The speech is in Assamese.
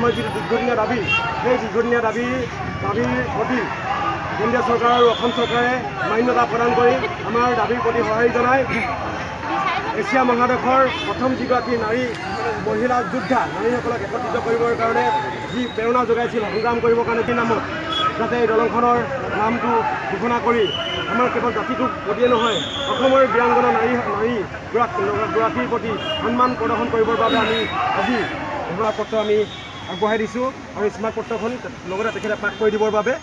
আমাৰ যিটো দীৰ্ঘদিনীয়া দাবী, সেই দীৰ্ঘদিনীয়া দাবীৰ প্ৰতি কেন্দ্ৰীয় চৰকাৰ আৰু অসম চৰকাৰে মান্যতা প্ৰদান কৰি আমাৰ দাবীৰ প্ৰতি সঁহাৰি জনাই এছিয়া মহাদেশৰ প্ৰথম যিগৰাকী মহিলা যোদ্ধা নাৰীসকলক একত্ৰিত কৰিবৰ কাৰণে যি প্ৰেৰণা যোগাইছিল সংগ্ৰাম কৰিবৰ কাৰণে সেই নামত যাতে এই দলংখনৰ নামটো ঘোষণা কৰি আমাৰ কেৱল জাতিটোৰ প্ৰতিয়ে নহয় অসমৰ বীৰাংগনা নাৰীগৰাকীৰ প্ৰতি সন্মান প্ৰদৰ্শন কৰিবৰ বাবে আমি আজি স্মাৰকপত্ৰ আমি আগবঢ়াই দিছোঁ আৰু স্মাৰকপত্ৰখন লগতে তেখেতে পাঠ কৰি দিবৰ বাবে